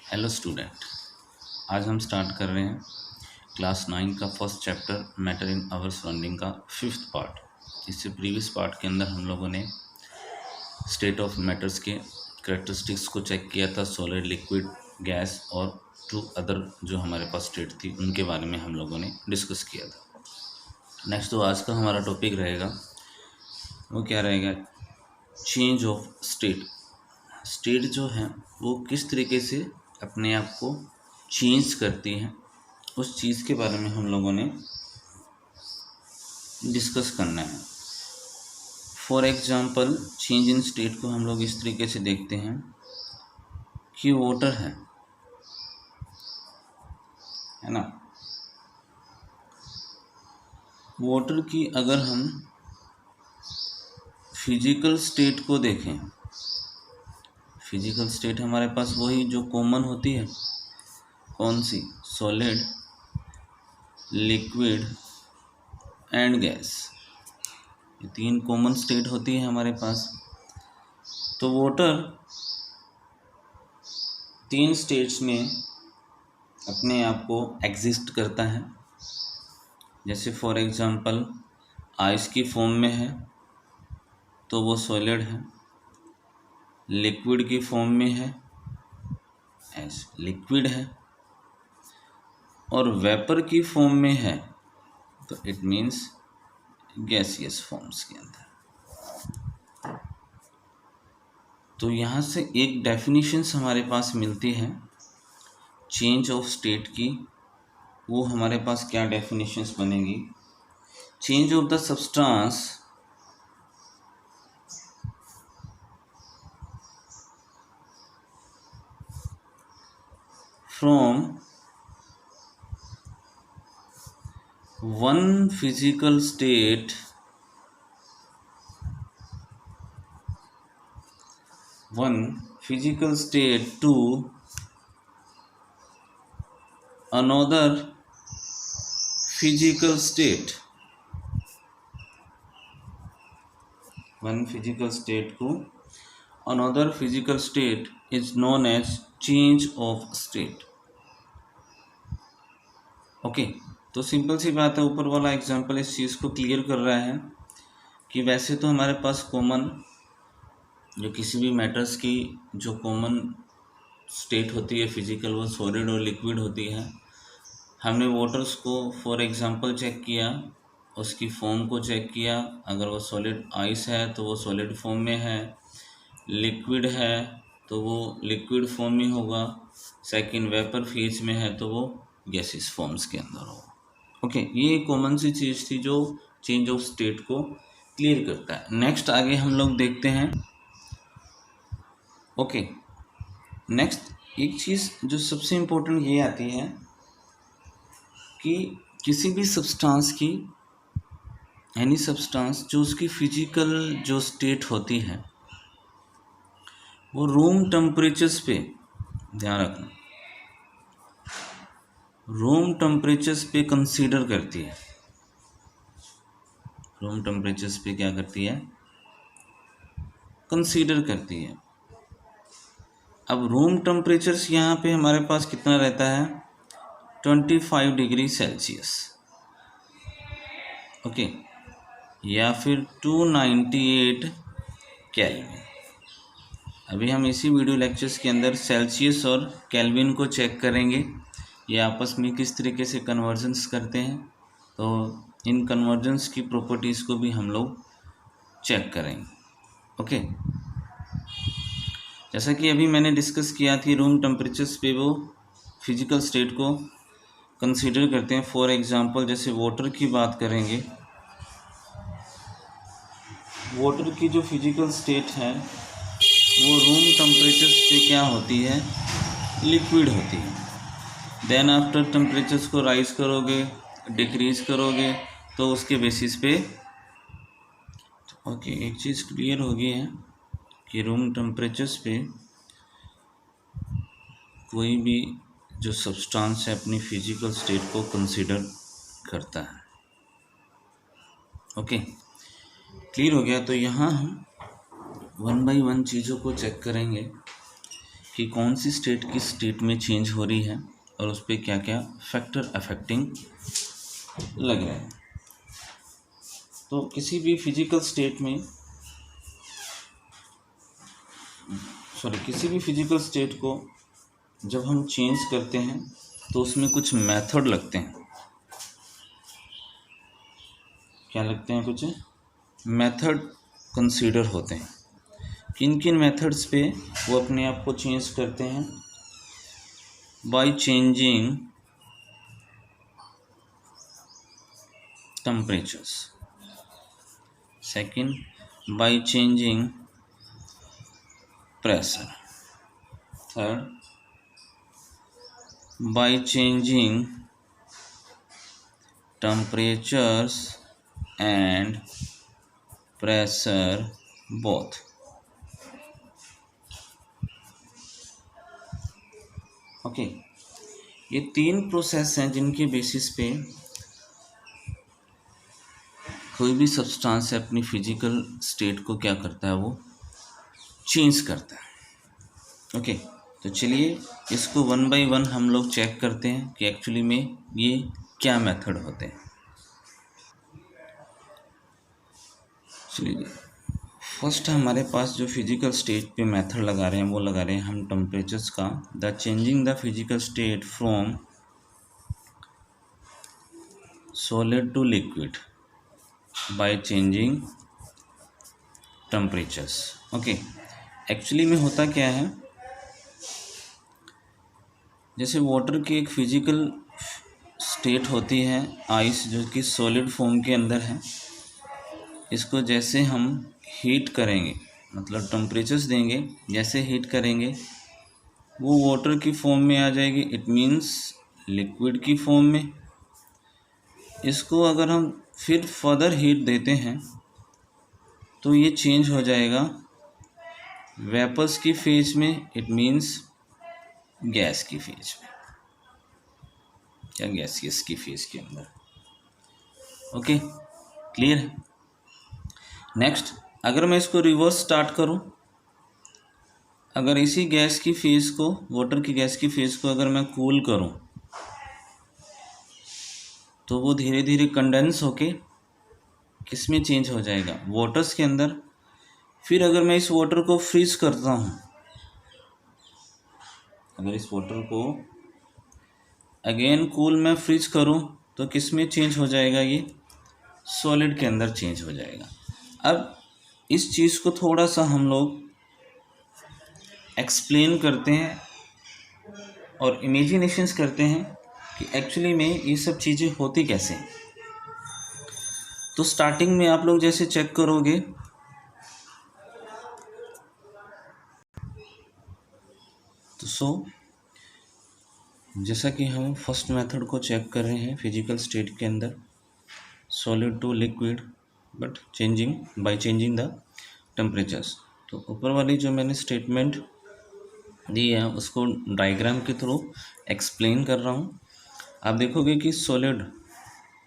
Hello student, आज हम start कर रहे हैं क्लास 9 का first chapter matter in our surrounding का फिफ्थ पार्ट। इससे प्रीवियस पार्ट के अंदर हम लोगों ने स्टेट ऑफ मैटर्स के करेक्टरिस्टिक्स को चेक किया था, सॉलिड, लिक्विड, गैस और टू अदर जो हमारे पास स्टेट थी उनके बारे में हम लोगों ने डिस्कस किया था। नेक्स्ट तो आज का हमारा टॉपिक रहेगा, वो क्या रहेगा, चेंज ऑफ स्टेट। स्टेट जो है वो किस तरीके से अपने आप को चेंज करती हैं, उस चीज़ के बारे में हम लोगों ने डिस्कस करना है। For example, change in state को हम लोग इस तरीके से देखते हैं कि वाटर है ना। वाटर की अगर हम फिजिकल स्टेट को देखें, फिजिकल स्टेट हमारे पास वही जो कॉमन होती है, कौन सी, सॉलिड, लिक्विड एंड गैस, ये तीन कॉमन स्टेट होती है हमारे पास। तो वाटर तीन स्टेट्स में अपने आप को एग्जिस्ट करता है। जैसे फॉर एग्जांपल आइस की फॉर्म में है तो वो सॉलिड है, लिक्विड की फॉर्म में है ऐसे लिक्विड है, और वेपर की फॉर्म में है तो इट मीन्स गैसियस फॉर्म्स के अंदर। तो यहाँ से एक डेफिनेशंस हमारे पास मिलती है चेंज ऑफ स्टेट की। वो हमारे पास क्या डेफिनेशंस बनेगी, change of the substance from one physical state to another physical state, one physical state to another physical state is known as change of state। Okay, तो simple सी बात है, ऊपर वाला एग्जांपल इस चीज़ को क्लियर कर रहा है कि वैसे तो हमारे पास कॉमन जो किसी भी मैटर्स की जो कॉमन स्टेट होती है फिजिकल, वो सॉलिड और लिक्विड होती है। हमने वाटर्स को फॉर एग्जांपल चेक किया, उसकी फॉर्म को चेक किया, अगर वो सॉलिड आइस है तो वो सॉलिड फॉर्म में है, लिक्विड है तो वो लिक्विड फॉर्म में होगा, सेकंड वेपर फेज में है तो वो गैसेस फॉर्म्स के अंदर होगा। ओके, ये कॉमन सी चीज़ थी जो चेंज ऑफ स्टेट को क्लियर करता है। नेक्स्ट आगे हम लोग देखते हैं। ओके, नेक्स्ट एक चीज़ जो सबसे इम्पोर्टेंट ये आती है कि किसी भी सब्सटेंस की, एनी सब्सटेंस जो उसकी फिजिकल जो स्टेट होती है वो रूम टेम्परेचर्स पे, ध्यान रखना, रूम टेम्परेचर्स पे कंसीडर करती है। रूम टेम्परेचर्स पे क्या करती है, कंसीडर करती है। अब रूम टेम्परेचर्स यहाँ पे हमारे पास कितना रहता है, 25 डिग्री सेल्सियस, ओके, या फिर 298 केल्विन। अभी हम इसी वीडियो लेक्चर्स के अंदर सेल्सियस और केल्विन को चेक करेंगे, ये आपस में किस तरीके से कन्वर्जन्स करते हैं। तो इन कन्वर्जन्स की प्रॉपर्टीज़ को भी हम लोग चेक करेंगे। ओके, जैसा कि अभी मैंने डिस्कस किया थी, रूम टेम्परेचर्स पे वो फिजिकल स्टेट को कंसीडर करते हैं। फॉर एग्जांपल जैसे वाटर की बात करेंगे, वाटर की जो फिजिकल स्टेट है वो रूम टेम्परेचर्स पे क्या होती है, लिक्विड होती है। देन आफ्टर टेम्परेचर्स को राइज करोगे, डिक्रीज करोगे तो उसके बेसिस पे, ओके, एक चीज़ क्लियर हो गई है कि रूम टेम्परेचर्स पे कोई भी जो सब्सटेंस है अपनी फिजिकल स्टेट को कंसीडर करता है। ओके, क्लियर हो गया। तो यहाँ हम वन बाय वन चीज़ों को चेक करेंगे कि कौन सी स्टेट किस स्टेट में चेंज हो रही है और उस पर क्या क्या फैक्टर अफेक्टिंग लग रहे हैं। तो किसी भी फिजिकल स्टेट में किसी भी फिजिकल स्टेट को जब हम चेंज करते हैं तो उसमें कुछ मेथड लगते हैं। क्या लगते हैं? कुछ मेथड कंसीडर होते हैं। किन किन मेथड्स पे वो अपने आप को चेंज करते हैं? Bye changing temperatures, second by changing pressure, third by changing temperatures and pressure both. Okay, ये तीन प्रोसेस हैं जिनके बेसिस पे कोई भी सब्सटेंस अपनी फिजिकल स्टेट को क्या करता है, वो चेंज करता है। ओके, तो चलिए इसको वन बाय वन हम लोग चेक करते हैं कि एक्चुअली में ये क्या मेथड होते हैं। चलिए, फर्स्ट हमारे पास जो फिजिकल स्टेट पे मेथड लगा रहे हैं वो लगा रहे हैं हम टेम्परेचर्स का। The changing the physical state from solid to liquid by changing temperatures. Okay, actually में होता क्या है, जैसे वाटर की एक फिजिकल स्टेट होती है, आइस जो कि सॉलिड फॉर्म के अंदर है। इसको जैसे हम हीट करेंगे, मतलब टेम्परेचर्स देंगे, जैसे हीट करेंगे वो वाटर की फॉर्म में आ जाएगी, इट मीन्स लिक्विड की फॉर्म में। इसको अगर हम फिर फर्दर हीट देते हैं तो ये चेंज हो जाएगा वेपर्स की फेज में, इट मीन्स गैस की फेज में, या गैसियस की फेज के अंदर। ओके, क्लियर है? नेक्स्ट, अगर मैं इसको रिवर्स स्टार्ट करूं, अगर इसी गैस की फेज को, वाटर की गैस की फेज को अगर मैं कूल करूं तो वो धीरे धीरे कंडेंस होके किस में चेंज हो जाएगा? वाटर्स के अंदर। फिर अगर मैं इस वाटर को फ्रीज करता हूँ, अगर इस वाटर को अगेन कूल में फ्रीज करूँ तो किस में चेंज हो जाएगा? ये सॉलिड के अंदर चेंज हो जाएगा। अब इस चीज़ को थोड़ा सा हम लोग एक्सप्लेन करते हैं और इमेजिनेशंस करते हैं कि एक्चुअली में ये सब चीज़ें होती कैसे हैं। तो स्टार्टिंग में आप लोग जैसे चेक करोगे, तो जैसा कि हम फर्स्ट मेथड को चेक कर रहे हैं फिजिकल स्टेट के अंदर, solid to liquid but changing by changing the temperatures. तो ऊपर वाली जो मैंने स्टेटमेंट दी है उसको डायग्राम के थ्रू एक्सप्लेन कर रहा हूँ। आप देखोगे कि सॉलिड,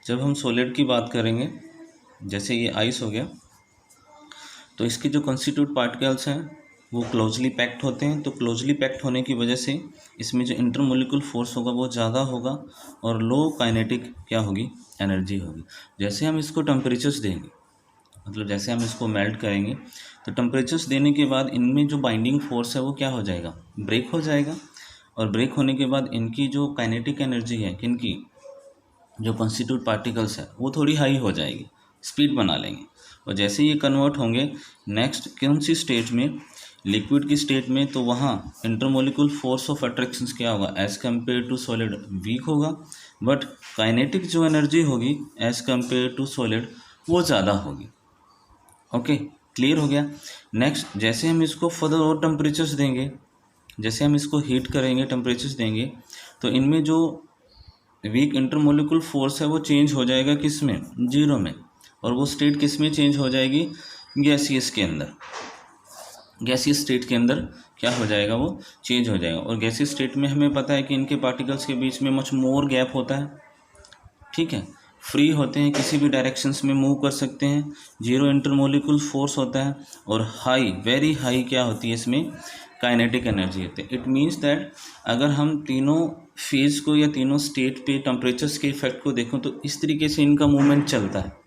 जब हम सॉलिड की बात करेंगे, जैसे ये आइस हो गया, तो इसके जो कॉन्स्टिट्यूट पार्टिकल्स हैं वो क्लोजली पैक्ड होते हैं। तो क्लोजली पैक्ड होने की वजह से इसमें जो इंटरमोलिकुलर फोर्स होगा वो ज़्यादा होगा और लो काइनेटिक क्या होगी? एनर्जी होगी। जैसे हम इसको टेम्परेचर्स देंगे, मतलब जैसे हम इसको मेल्ट करेंगे, तो टेम्परेचर्स देने के बाद इनमें जो बाइंडिंग फोर्स है वो क्या हो जाएगा? ब्रेक हो जाएगा। और ब्रेक होने के बाद इनकी जो काइनेटिक एनर्जी है, किनकी? जो कॉन्स्टिट्यूट पार्टिकल्स है, वो थोड़ी हाई हो जाएगी, स्पीड बना लेंगे। और जैसे ये कन्वर्ट होंगे नेक्स्ट कौन सी स्टेट में? लिक्विड की स्टेट में, तो वहाँ इंटरमोलिकुलर फोर्स ऑफ अट्रैक्शन क्या होगा? As compare to solid weak होगा, बट काइनेटिक जो एनर्जी होगी एज कम्पेयर टू सॉलिड वो ज़्यादा होगी। ओके, क्लियर हो गया? नेक्स्ट, जैसे हम इसको फर्दर और टेम्परेचर्स देंगे, जैसे हम इसको हीट करेंगे, टेम्परेचर्स देंगे, तो इनमें जो वीक इंटरमोलिकुलर फोर्स है वो चेंज हो जाएगा किस में? जीरो में। और वो स्टेट किस में चेंज हो जाएगी? गैसियस के अंदर। गैसियस स्टेट के अंदर क्या हो जाएगा? वो चेंज हो जाएगा। और गैसियस स्टेट में हमें पता है कि इनके पार्टिकल्स के बीच में मच मोर गैप होता है, ठीक है, फ्री होते हैं, किसी भी डायरेक्शंस में मूव कर सकते हैं, जीरो इंटरमोलिकुलर फोर्स होता है, और हाई, वेरी हाई क्या होती है इसमें? काइनेटिक एनर्जी होती है। इट मीन्स दैट अगर हम तीनों फेज को या तीनों स्टेट पे टेम्परेचर्स के इफेक्ट को देखें तो इस तरीके से इनका मूवमेंट चलता है।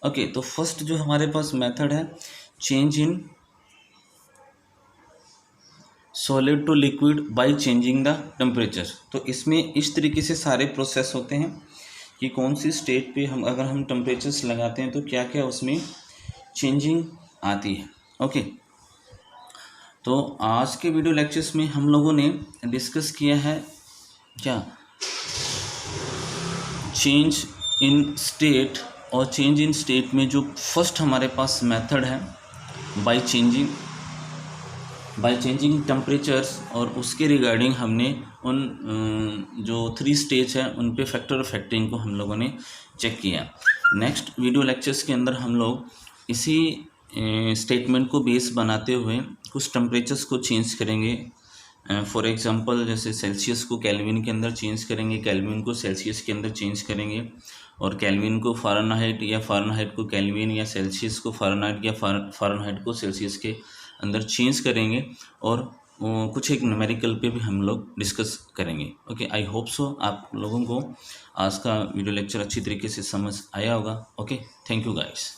ओके, तो फर्स्ट जो हमारे पास मेथड है change in solid to liquid by changing the temperature. तो इसमें इस तरीके से सारे प्रोसेस होते हैं कि कौन सी स्टेट पे हम अगर हम टेम्परेचर्स लगाते हैं तो क्या क्या उसमें चेंजिंग आती है। ओके, तो आज के वीडियो लेक्चर्स में हम लोगों ने डिस्कस किया है क्या, चेंज इन स्टेट, और चेंज इन स्टेट में जो फर्स्ट हमारे पास मेथड है बाय चेंजिंग टेम्परेचर्स, और उसके रिगार्डिंग हमने उन जो 3 स्टेज है उन पे फैक्टर इफेक्टिंग को हम लोगों ने चेक किया। नेक्स्ट वीडियो लेक्चर्स के अंदर हम लोग इसी स्टेटमेंट को बेस बनाते हुए कुछ टेम्परेचर्स को चेंज करेंगे। फॉर एग्जांपल जैसे सेल्सियस को केल्विन के अंदर चेंज करेंगे, केल्विन को सेल्सियस के अंदर चेंज करेंगे, और केल्विन को फ़ारेनहाइट या फ़ारेनहाइट को केल्विन या सेल्सियस को फ़ारेनहाइट या फ़ारेनहाइट को सेल्सियस के अंदर चेंज करेंगे, और कुछ एक न्यूमेरिकल पे भी हम लोग डिस्कस करेंगे। ओके, आई होप सो आप लोगों को आज का वीडियो लेक्चर अच्छी तरीके से समझ आया होगा। Okay, thank you guys.